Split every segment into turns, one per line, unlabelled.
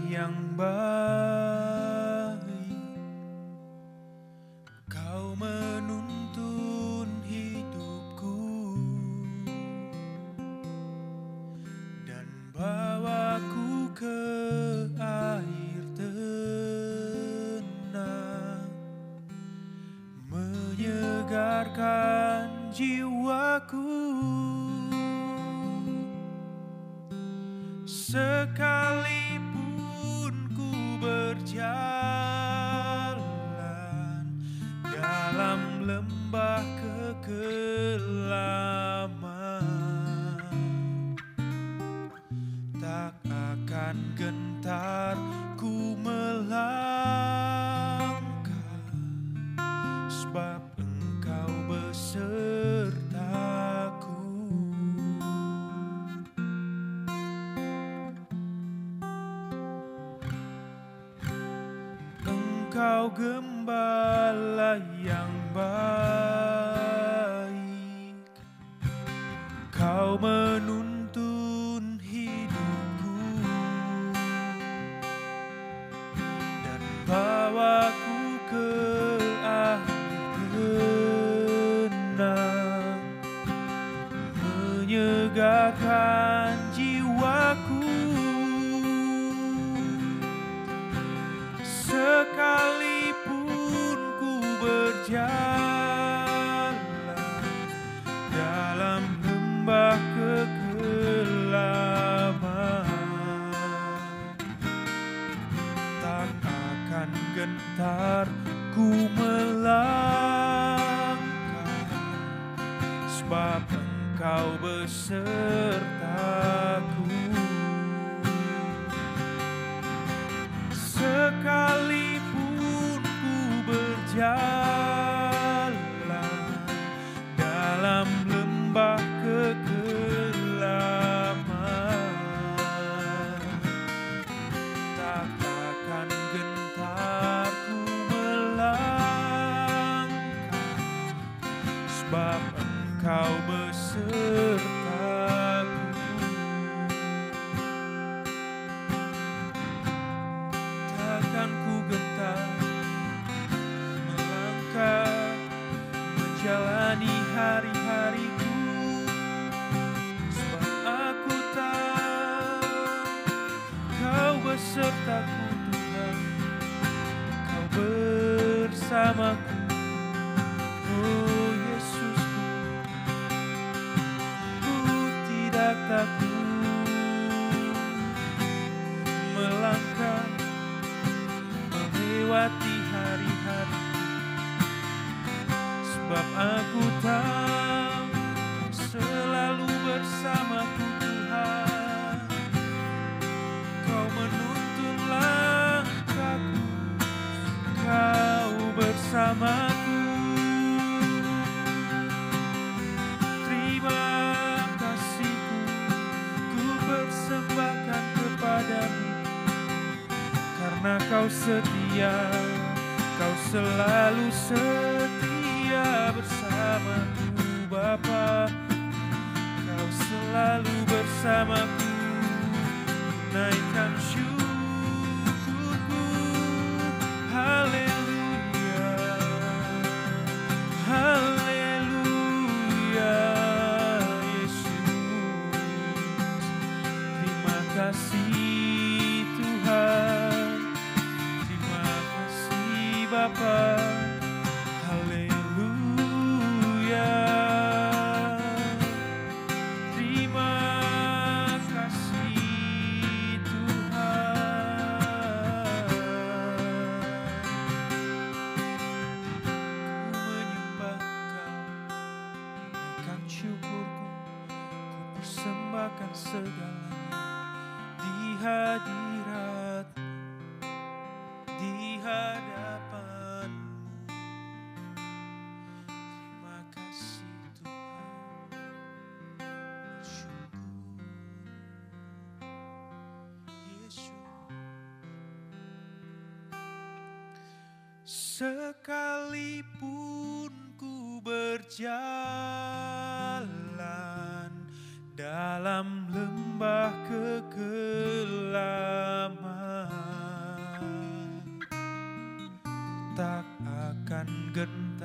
yang baik. Kau menuntun hidupku dan bawaku ke air tenang, menyegarkan jiwaku. Sekalipun ku berjalan dalam lembah kekelaman, tak akan gentar ku melangkah, sebab Engkau besertaku. Engkau gembala yang baik, Kau menuntun hidupku dan bawaku ke air tenang, menyegarkan jiwaku. Sekalipun ku berjalan dalam lembah kekelaman, tak akan gentar ku melangkah, sebab Engkau besertaku. Sekalipun ku berjalan dalam lembah kekelaman, tak akan gentar ku melangkah, sebab Engkau besertaku. Takkan ku gentar melangkah, menjalani hari-hariku, sebab aku tahu Kau besertaku Tuhan, Kau bersamaku. Oh Yesusku, ku tidak takut melangkah, melewati hari-hari, sebab aku tahu selalu bersamaku Tuhan. Kau menuntun langkahku, Kau bersamaku. Terima kasihku ku persembahkan kepadamu, karena Kau setia, Kau selalu setia bersamaku Bapa. Kau selalu bersamaku, naikkan syukurku. Haleluya, haleluya Yesus. Terima kasih Tuhan, terima kasih Bapa. Haleluya, terima kasih Tuhan. Ku menyembah Kau, naikkan syukurku, ku persembahkan segalanya di hadirat-Mu, di hadapan-Mu. Terima kasih Tuhan, bersyukur Yesus. Sekalipun ku berjalan dalam lembah kekelaman,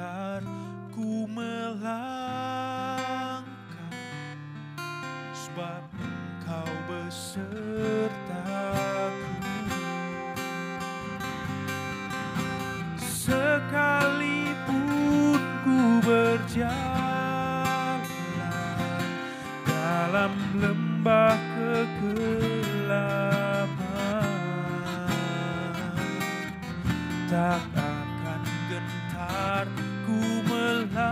gentar ku melangkah, sebab Engkau besertaku. Sekalipun ku berjalan dalam lembah kegelapan, tak akan gentar ku melangkah,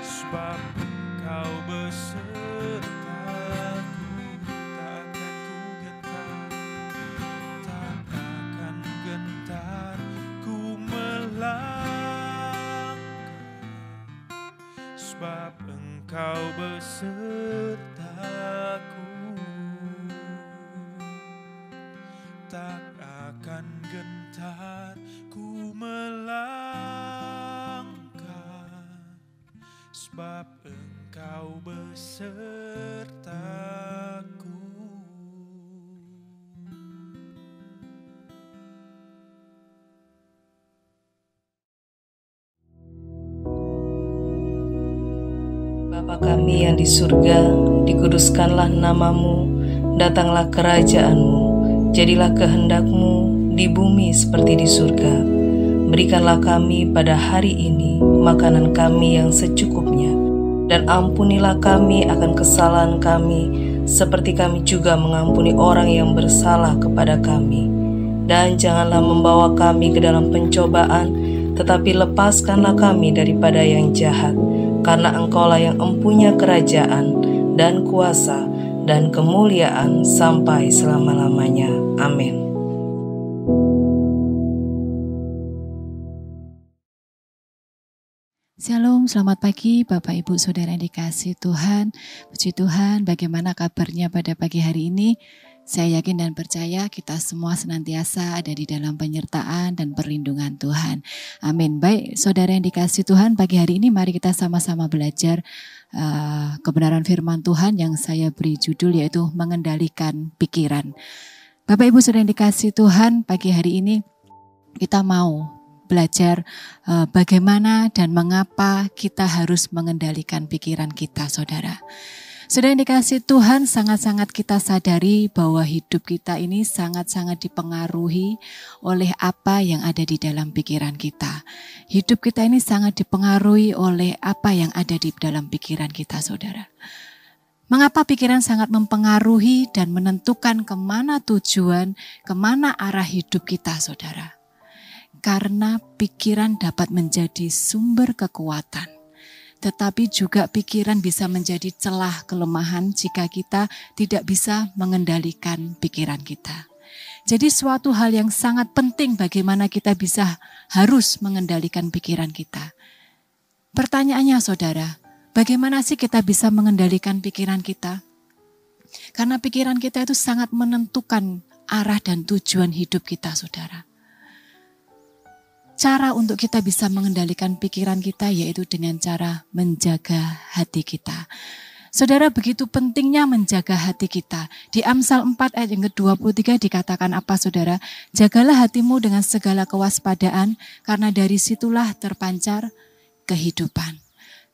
sebab Engkau besertaku. Tak akan gentar ku melangkah, sebab Engkau besertaku. Tak akan gentar ku melangkah, sebab Engkau besertaku.
Bapa kami yang di surga, dikuduskanlah namamu, datanglah kerajaan-Mu, jadilah kehendak-Mu di bumi seperti di surga. Berikanlah kami pada hari ini makanan kami yang secukupnya, dan ampunilah kami akan kesalahan kami, seperti kami juga mengampuni orang yang bersalah kepada kami. Dan janganlah membawa kami ke dalam pencobaan, tetapi lepaskanlah kami daripada yang jahat. Karena Engkaulah yang empunya kerajaan dan kuasa dan kemuliaan sampai selama-lamanya. Amin.
Shalom, selamat pagi Bapak Ibu Saudara yang dikasihi Tuhan. Puji Tuhan, bagaimana kabarnya pada pagi hari ini? Saya yakin dan percaya kita semua senantiasa ada di dalam penyertaan dan perlindungan Tuhan. Amin. Baik, saudara yang dikasihi Tuhan, pagi hari ini mari kita sama-sama belajar kebenaran firman Tuhan yang saya beri judul yaitu mengendalikan pikiran. Bapak Ibu saudara yang dikasihi Tuhan, pagi hari ini kita mau belajar bagaimana dan mengapa kita harus mengendalikan pikiran kita, saudara. Saudara yang dikasihi Tuhan, sangat-sangat kita sadari bahwa hidup kita ini sangat-sangat dipengaruhi oleh apa yang ada di dalam pikiran kita. Hidup kita ini sangat dipengaruhi oleh apa yang ada di dalam pikiran kita, saudara. Mengapa pikiran sangat mempengaruhi dan menentukan kemana tujuan, kemana arah hidup kita, saudara? Karena pikiran dapat menjadi sumber kekuatan. Tetapi juga pikiran bisa menjadi celah kelemahan jika kita tidak bisa mengendalikan pikiran kita. Jadi suatu hal yang sangat penting bagaimana kita harus mengendalikan pikiran kita. Pertanyaannya saudara, bagaimana sih kita bisa mengendalikan pikiran kita? Karena pikiran kita itu sangat menentukan arah dan tujuan hidup kita, saudara. Cara untuk kita bisa mengendalikan pikiran kita yaitu dengan cara menjaga hati kita. Saudara, begitu pentingnya menjaga hati kita. Di Amsal 4 ayat yang ke-23 dikatakan apa, saudara? Jagalah hatimu dengan segala kewaspadaan, karena dari situlah terpancar kehidupan.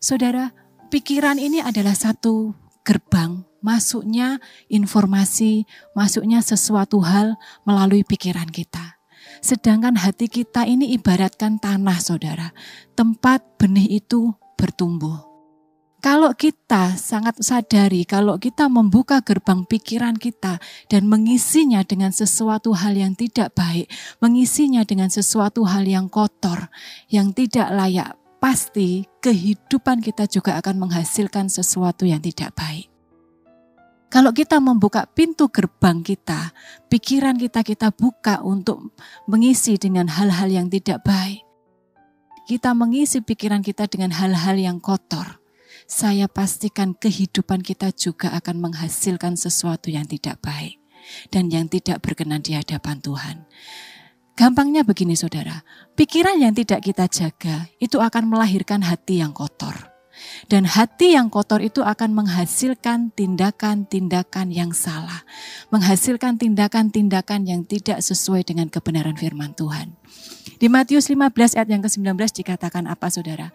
Saudara, pikiran ini adalah satu gerbang, masuknya informasi, masuknya sesuatu hal melalui pikiran kita. Sedangkan hati kita ini ibaratkan tanah, saudara, tempat benih itu bertumbuh. Kalau kita sangat sadari, kalau kita membuka gerbang pikiran kita dan mengisinya dengan sesuatu hal yang tidak baik, mengisinya dengan sesuatu hal yang kotor, yang tidak layak, pasti kehidupan kita juga akan menghasilkan sesuatu yang tidak baik. Kalau kita membuka pintu gerbang kita, pikiran kita buka untuk mengisi dengan hal-hal yang tidak baik. Kita mengisi pikiran kita dengan hal-hal yang kotor. Saya pastikan kehidupan kita juga akan menghasilkan sesuatu yang tidak baik dan yang tidak berkenan di hadapan Tuhan. Gampangnya begini, saudara, pikiran yang tidak kita jaga itu akan melahirkan hati yang kotor. Dan hati yang kotor itu akan menghasilkan tindakan-tindakan yang salah. Menghasilkan tindakan-tindakan yang tidak sesuai dengan kebenaran firman Tuhan. Di Matius 15 ayat yang ke-19 dikatakan apa saudara?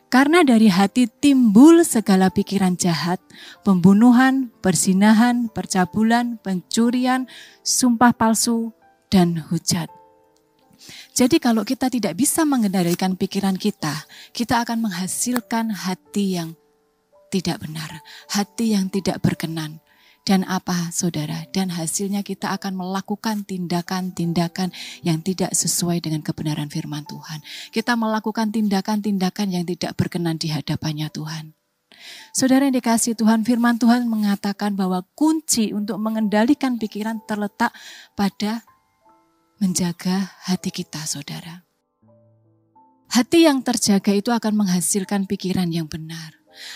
Karena dari hati timbul segala pikiran jahat, pembunuhan, perzinahan, percabulan, pencurian, sumpah palsu, dan hujat. Jadi kalau kita tidak bisa mengendalikan pikiran kita akan menghasilkan hati yang tidak benar, hati yang tidak berkenan. Dan apa saudara? Dan hasilnya kita akan melakukan tindakan-tindakan yang tidak sesuai dengan kebenaran firman Tuhan. Kita melakukan tindakan-tindakan yang tidak berkenan di hadapannya Tuhan. Saudara yang dikasihi Tuhan, firman Tuhan mengatakan bahwa kunci untuk mengendalikan pikiran terletak pada menjaga hati kita, saudara. Hati yang terjaga itu akan menghasilkan pikiran yang benar.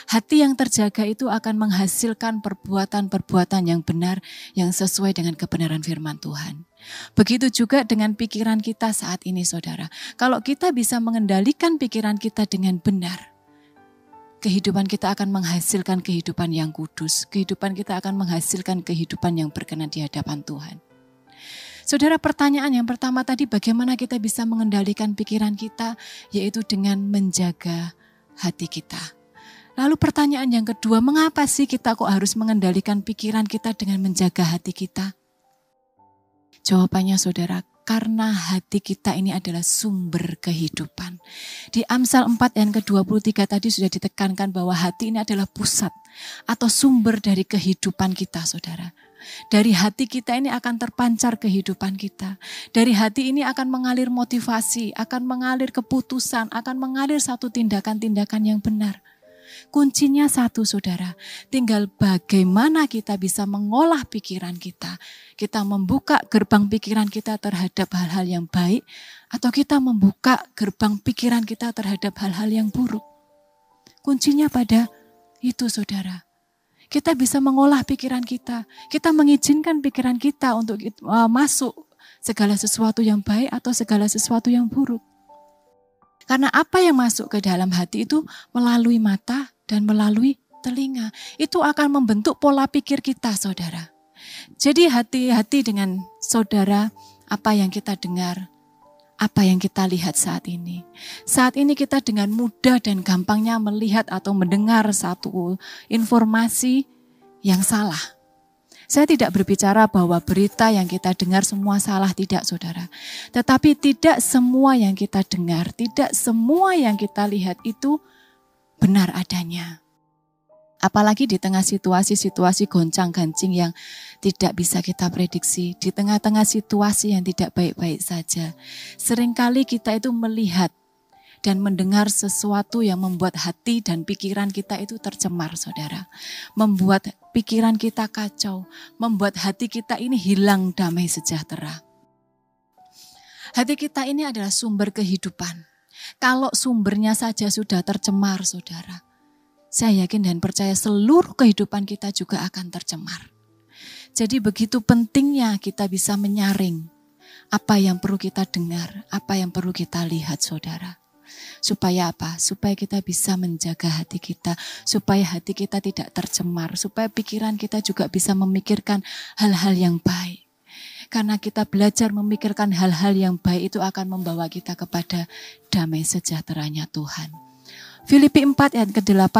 Hati yang terjaga itu akan menghasilkan perbuatan-perbuatan yang benar yang sesuai dengan kebenaran firman Tuhan. Begitu juga dengan pikiran kita saat ini, saudara. Kalau kita bisa mengendalikan pikiran kita dengan benar, kehidupan kita akan menghasilkan kehidupan yang kudus. Kehidupan kita akan menghasilkan kehidupan yang berkenan di hadapan Tuhan. Saudara, pertanyaan yang pertama tadi, bagaimana kita bisa mengendalikan pikiran kita, yaitu dengan menjaga hati kita. Lalu pertanyaan yang kedua, mengapa sih kita kok harus mengendalikan pikiran kita dengan menjaga hati kita? Jawabannya saudara, karena hati kita ini adalah sumber kehidupan. Di Amsal 4 yang ke-23 tadi sudah ditekankan bahwa hati ini adalah pusat atau sumber dari kehidupan kita, saudara. Dari hati kita ini akan terpancar kehidupan kita. Dari hati ini akan mengalir motivasi, akan mengalir keputusan, akan mengalir satu tindakan-tindakan yang benar. Kuncinya satu, saudara, tinggal bagaimana kita bisa mengolah pikiran kita. Kita membuka gerbang pikiran kita terhadap hal-hal yang baik, atau kita membuka gerbang pikiran kita terhadap hal-hal yang buruk. Kuncinya pada itu, saudara. Kita bisa mengolah pikiran kita. Kita mengizinkan pikiran kita untuk masuk segala sesuatu yang baik atau segala sesuatu yang buruk. Karena apa yang masuk ke dalam hati itu melalui mata dan melalui telinga. Itu akan membentuk pola pikir kita, saudara. Jadi hati-hati dengan saudara, apa yang kita dengar, apa yang kita lihat saat ini. Saat ini kita dengan mudah dan gampangnya melihat atau mendengar satu informasi yang salah. Saya tidak berbicara bahwa berita yang kita dengar semua salah, tidak, saudara. Tetapi tidak semua yang kita dengar, tidak semua yang kita lihat itu benar adanya. Apalagi di tengah situasi-situasi goncang-gancing yang tidak bisa kita prediksi, di tengah-tengah situasi yang tidak baik-baik saja. Seringkali kita itu melihat dan mendengar sesuatu yang membuat hati dan pikiran kita itu tercemar, saudara. Membuat pikiran kita kacau, membuat hati kita ini hilang damai sejahtera. Hati kita ini adalah sumber kehidupan. Kalau sumbernya saja sudah tercemar, saudara, saya yakin dan percaya seluruh kehidupan kita juga akan tercemar. Jadi begitu pentingnya kita bisa menyaring apa yang perlu kita dengar, apa yang perlu kita lihat, saudara. Supaya apa? Supaya kita bisa menjaga hati kita, supaya hati kita tidak tercemar, supaya pikiran kita juga bisa memikirkan hal-hal yang baik. Karena kita belajar memikirkan hal-hal yang baik itu akan membawa kita kepada damai sejahteranya Tuhan. Filipi 4 ayat ke-8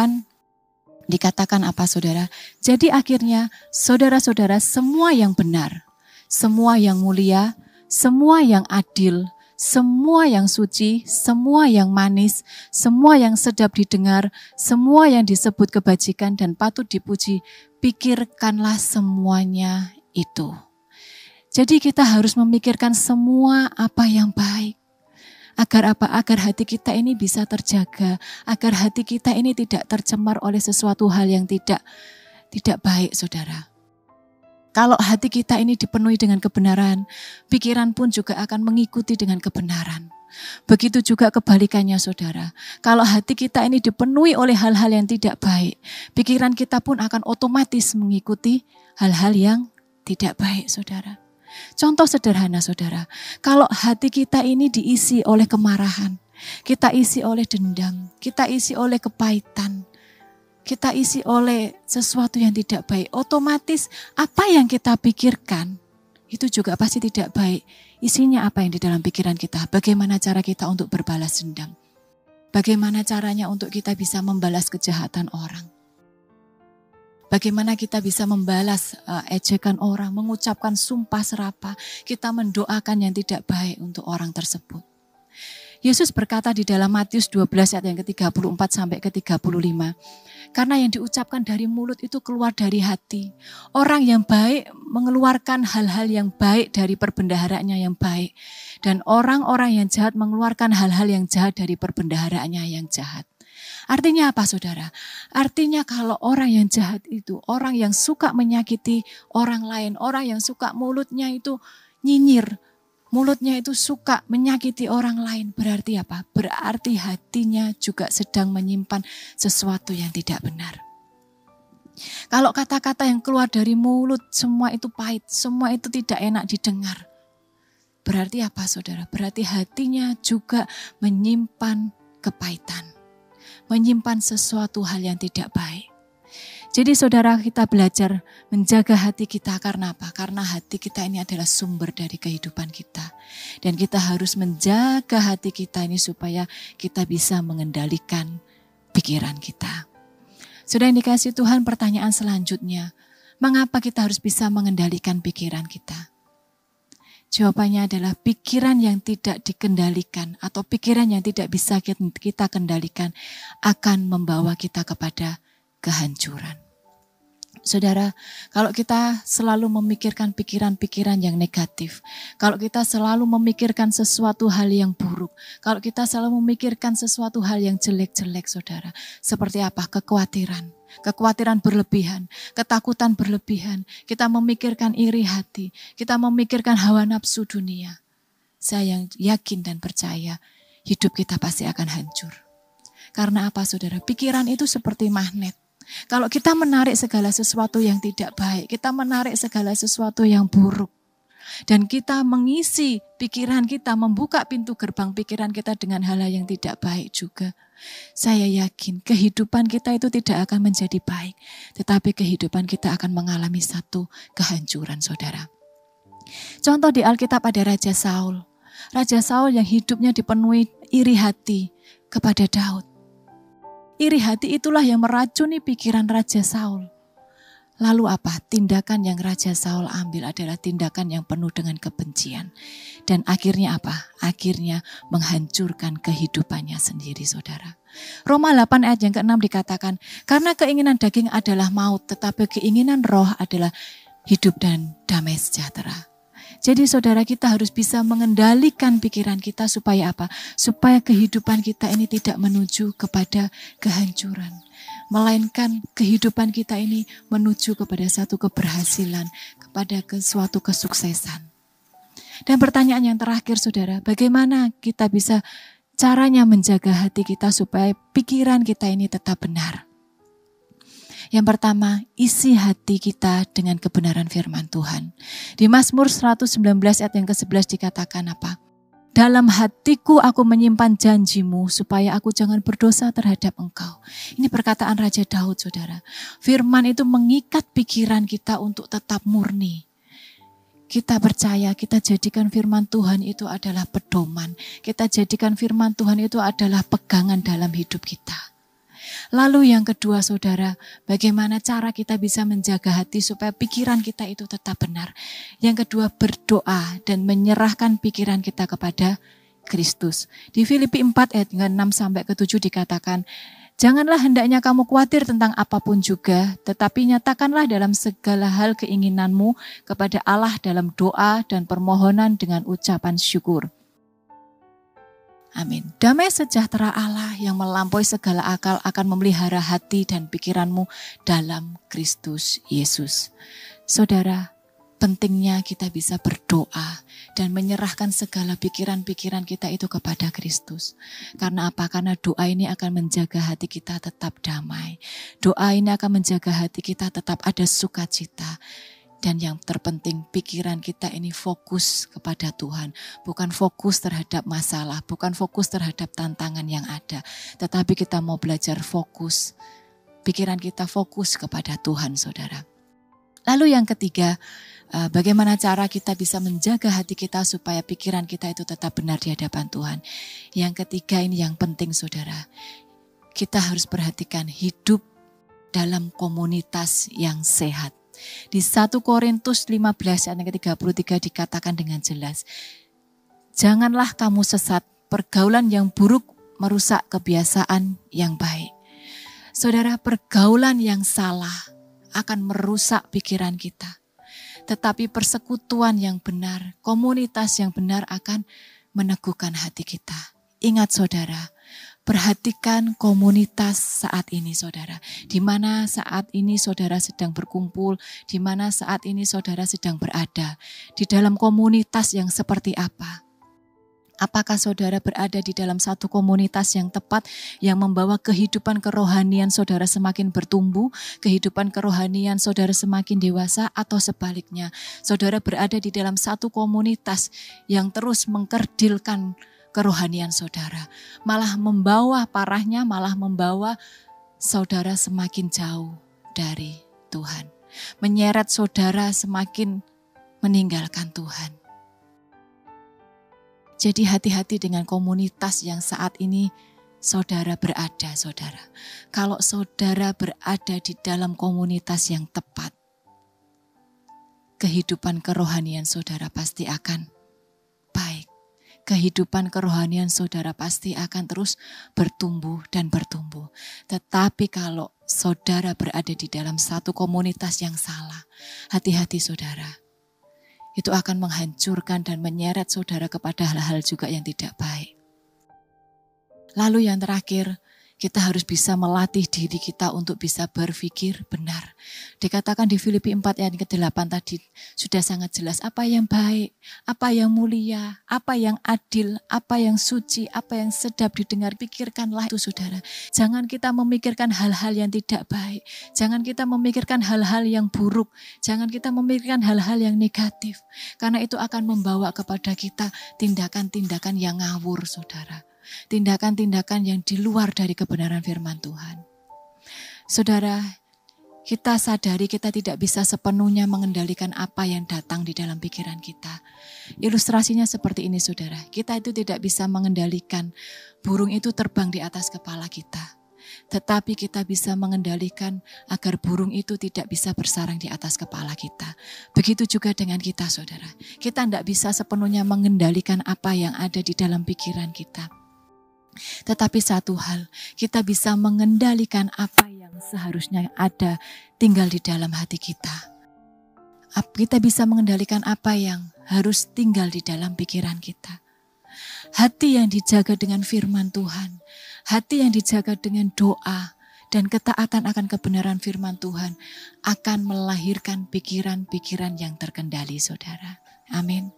dikatakan apa, saudara? Jadi akhirnya saudara-saudara, semua yang benar, semua yang mulia, semua yang adil, semua yang suci, semua yang manis, semua yang sedap didengar, semua yang disebut kebajikan dan patut dipuji, pikirkanlah semuanya itu. Jadi kita harus memikirkan semua apa yang baik. Agar apa? Agar hati kita ini bisa terjaga, agar hati kita ini tidak tercemar oleh sesuatu hal yang tidak baik, saudara. Kalau hati kita ini dipenuhi dengan kebenaran, pikiran pun juga akan mengikuti dengan kebenaran. Begitu juga kebalikannya, saudara. Kalau hati kita ini dipenuhi oleh hal-hal yang tidak baik, pikiran kita pun akan otomatis mengikuti hal-hal yang tidak baik, saudara. Contoh sederhana, saudara. Kalau hati kita ini diisi oleh kemarahan, kita isi oleh dendam, kita isi oleh kepahitan, kita isi oleh sesuatu yang tidak baik, otomatis apa yang kita pikirkan itu juga pasti tidak baik. Isinya apa yang di dalam pikiran kita? Bagaimana cara kita untuk berbalas dendam? Bagaimana caranya untuk kita bisa membalas kejahatan orang? Bagaimana kita bisa membalas ejekan orang, mengucapkan sumpah serapah, kita mendoakan yang tidak baik untuk orang tersebut. Yesus berkata di dalam Matius 12 ayat yang ke-34 sampai ke-35. Karena yang diucapkan dari mulut itu keluar dari hati. Orang yang baik mengeluarkan hal-hal yang baik dari perbendaharaannya yang baik. Dan orang-orang yang jahat mengeluarkan hal-hal yang jahat dari perbendaharaannya yang jahat. Artinya apa saudara? Artinya kalau orang yang jahat itu, orang yang suka menyakiti orang lain, orang yang suka mulutnya itu nyinyir, mulutnya itu suka menyakiti orang lain, berarti apa? Berarti hatinya juga sedang menyimpan sesuatu yang tidak benar. Kalau kata-kata yang keluar dari mulut semua itu pahit, semua itu tidak enak didengar. Berarti apa saudara? Berarti hatinya juga menyimpan kepahitan, menyimpan sesuatu hal yang tidak baik. Jadi saudara, kita belajar menjaga hati kita karena apa? Karena hati kita ini adalah sumber dari kehidupan kita. Dan kita harus menjaga hati kita ini supaya kita bisa mengendalikan pikiran kita. Sudah yang dikasih Tuhan, pertanyaan selanjutnya, mengapa kita harus bisa mengendalikan pikiran kita? Jawabannya adalah pikiran yang tidak dikendalikan atau pikiran yang tidak bisa kita kendalikan akan membawa kita kepada kehancuran. Saudara, kalau kita selalu memikirkan pikiran-pikiran yang negatif, kalau kita selalu memikirkan sesuatu hal yang buruk, kalau kita selalu memikirkan sesuatu hal yang jelek-jelek saudara, seperti apa? Kekhawatiran berlebihan, ketakutan berlebihan, kita memikirkan iri hati, kita memikirkan hawa nafsu dunia. Saya yang yakin dan percaya hidup kita pasti akan hancur. Karena apa saudara? Pikiran itu seperti magnet. Kalau kita menarik segala sesuatu yang tidak baik, kita menarik segala sesuatu yang buruk, dan kita mengisi pikiran kita, membuka pintu gerbang pikiran kita dengan hal-hal yang tidak baik juga, saya yakin kehidupan kita itu tidak akan menjadi baik, tetapi kehidupan kita akan mengalami satu kehancuran saudara. Contoh di Alkitab ada Raja Saul. Raja Saul yang hidupnya dipenuhi iri hati kepada Daud. Iri hati itulah yang meracuni pikiran Raja Saul. Lalu apa? Tindakan yang Raja Saul ambil adalah tindakan yang penuh dengan kebencian. Dan akhirnya apa? Akhirnya menghancurkan kehidupannya sendiri saudara. Roma 8 ayat yang ke-6 dikatakan, karena keinginan daging adalah maut, tetapi keinginan roh adalah hidup dan damai sejahtera. Jadi saudara, kita harus bisa mengendalikan pikiran kita supaya apa? Supaya kehidupan kita ini tidak menuju kepada kehancuran. Melainkan kehidupan kita ini menuju kepada satu keberhasilan, kepada suatu kesuksesan. Dan pertanyaan yang terakhir saudara, bagaimana kita bisa caranya menjaga hati kita supaya pikiran kita ini tetap benar? Yang pertama, isi hati kita dengan kebenaran firman Tuhan. Di Mazmur 119 ayat yang ke-11 dikatakan apa? Dalam hatiku aku menyimpan janjimu supaya aku jangan berdosa terhadap engkau. Ini perkataan Raja Daud saudara. Firman itu mengikat pikiran kita untuk tetap murni. Kita percaya, kita jadikan firman Tuhan itu adalah pedoman. Kita jadikan firman Tuhan itu adalah pegangan dalam hidup kita. Lalu yang kedua saudara, bagaimana cara kita bisa menjaga hati supaya pikiran kita itu tetap benar. Yang kedua, berdoa dan menyerahkan pikiran kita kepada Kristus. Di Filipi 4 ayat 6 sampai ke-7 dikatakan, janganlah hendaknya kamu khawatir tentang apapun juga, tetapi nyatakanlah dalam segala hal keinginanmu kepada Allah dalam doa dan permohonan dengan ucapan syukur. Amin. Damai sejahtera Allah yang melampaui segala akal akan memelihara hati dan pikiranmu dalam Kristus Yesus. Saudara, pentingnya kita bisa berdoa dan menyerahkan segala pikiran-pikiran kita itu kepada Kristus. Karena apa? Karena doa ini akan menjaga hati kita tetap damai. Doa ini akan menjaga hati kita tetap ada sukacita. Dan yang terpenting pikiran kita ini fokus kepada Tuhan. Bukan fokus terhadap masalah, bukan fokus terhadap tantangan yang ada. Tetapi kita mau belajar fokus pikiran kita fokus kepada Tuhan, saudara. Lalu yang ketiga, bagaimana cara kita bisa menjaga hati kita supaya pikiran kita itu tetap benar di hadapan Tuhan. Yang ketiga ini yang penting, saudara. Kita harus perhatikan hidup dalam komunitas yang sehat. Di 1 Korintus 15 ayat ke-33 dikatakan dengan jelas, janganlah kamu sesat, pergaulan yang buruk merusak kebiasaan yang baik. Saudara, pergaulan yang salah akan merusak pikiran kita. Tetapi persekutuan yang benar, komunitas yang benar akan meneguhkan hati kita. Ingat saudara, perhatikan komunitas saat ini saudara. Di mana saat ini saudara sedang berkumpul, di mana saat ini saudara sedang berada. Di dalam komunitas yang seperti apa? Apakah saudara berada di dalam satu komunitas yang tepat, yang membawa kehidupan kerohanian saudara semakin bertumbuh, kehidupan kerohanian saudara semakin dewasa, atau sebaliknya, saudara berada di dalam satu komunitas yang terus mengkerdilkan kerohanian saudara, malah membawa parahnya, malah membawa saudara semakin jauh dari Tuhan, menyeret saudara semakin meninggalkan Tuhan. Jadi hati-hati dengan komunitas yang saat ini saudara berada, saudara. Kalau saudara berada di dalam komunitas yang tepat, kehidupan kerohanian saudara pasti akan baik. Kehidupan kerohanian saudara pasti akan terus bertumbuh dan bertumbuh. Tetapi kalau saudara berada di dalam satu komunitas yang salah, hati-hati saudara. Itu akan menghancurkan dan menyeret saudara kepada hal-hal juga yang tidak baik. Lalu yang terakhir, kita harus bisa melatih diri kita untuk bisa berpikir benar. Dikatakan di Filipi 4 ayat ke-8 tadi sudah sangat jelas apa yang baik, apa yang mulia, apa yang adil, apa yang suci, apa yang sedap didengar. Pikirkanlah itu saudara. Jangan kita memikirkan hal-hal yang tidak baik. Jangan kita memikirkan hal-hal yang buruk. Jangan kita memikirkan hal-hal yang negatif. Karena itu akan membawa kepada kita tindakan-tindakan yang ngawur saudara. Tindakan-tindakan yang di luar dari kebenaran firman Tuhan. Saudara, kita sadari kita tidak bisa sepenuhnya mengendalikan apa yang datang di dalam pikiran kita. Ilustrasinya seperti ini saudara, kita itu tidak bisa mengendalikan burung itu terbang di atas kepala kita. Tetapi kita bisa mengendalikan agar burung itu tidak bisa bersarang di atas kepala kita. Begitu juga dengan kita saudara. Kita tidak bisa sepenuhnya mengendalikan apa yang ada di dalam pikiran kita. Tetapi satu hal, kita bisa mengendalikan apa yang seharusnya ada tinggal di dalam hati kita. Kita bisa mengendalikan apa yang harus tinggal di dalam pikiran kita. Hati yang dijaga dengan firman Tuhan, hati yang dijaga dengan doa dan ketaatan akan kebenaran firman Tuhan akan melahirkan pikiran-pikiran yang terkendali saudara. Amin.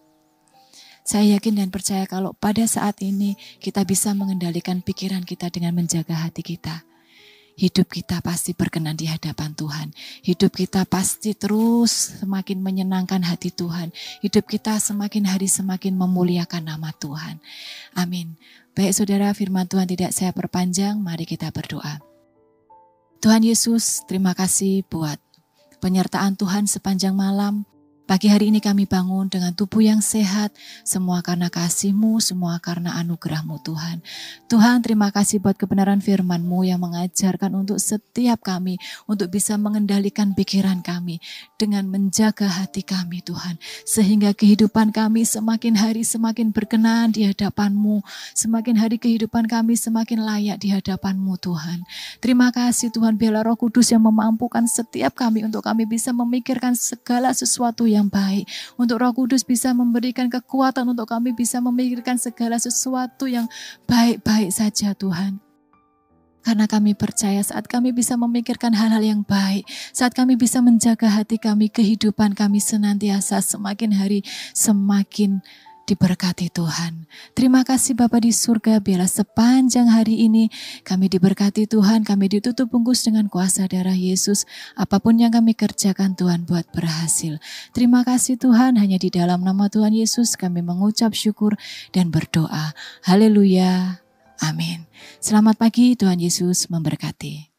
Saya yakin dan percaya kalau pada saat ini kita bisa mengendalikan pikiran kita dengan menjaga hati kita. Hidup kita pasti berkenan di hadapan Tuhan. Hidup kita pasti terus semakin menyenangkan hati Tuhan. Hidup kita semakin hari semakin memuliakan nama Tuhan. Amin. Baik saudara, firman Tuhan tidak saya perpanjang, mari kita berdoa. Tuhan Yesus, terima kasih buat penyertaan Tuhan sepanjang malam. Pagi hari ini kami bangun dengan tubuh yang sehat, semua karena kasih-Mu, semua karena anugerah-Mu Tuhan. Tuhan, terima kasih buat kebenaran firman-Mu yang mengajarkan untuk setiap kami, untuk bisa mengendalikan pikiran kami, dengan menjaga hati kami Tuhan. Sehingga kehidupan kami semakin hari semakin berkenan di hadapan-Mu, semakin hari kehidupan kami semakin layak di hadapan-Mu Tuhan. Terima kasih Tuhan, biarlah Roh Kudus yang memampukan setiap kami untuk kami bisa memikirkan segala sesuatu yang baik. Untuk Roh Kudus bisa memberikan kekuatan untuk kami bisa memikirkan segala sesuatu yang baik-baik saja Tuhan. Karena kami percaya saat kami bisa memikirkan hal-hal yang baik, saat kami bisa menjaga hati kami, kehidupan kami senantiasa semakin hari semakin diberkati Tuhan. Terima kasih Bapa di surga, biarlah sepanjang hari ini kami diberkati Tuhan, kami ditutup bungkus dengan kuasa darah Yesus. Apapun yang kami kerjakan Tuhan buat berhasil. Terima kasih Tuhan, hanya di dalam nama Tuhan Yesus kami mengucap syukur dan berdoa. Haleluya. Amin. Selamat pagi, Tuhan Yesus memberkati.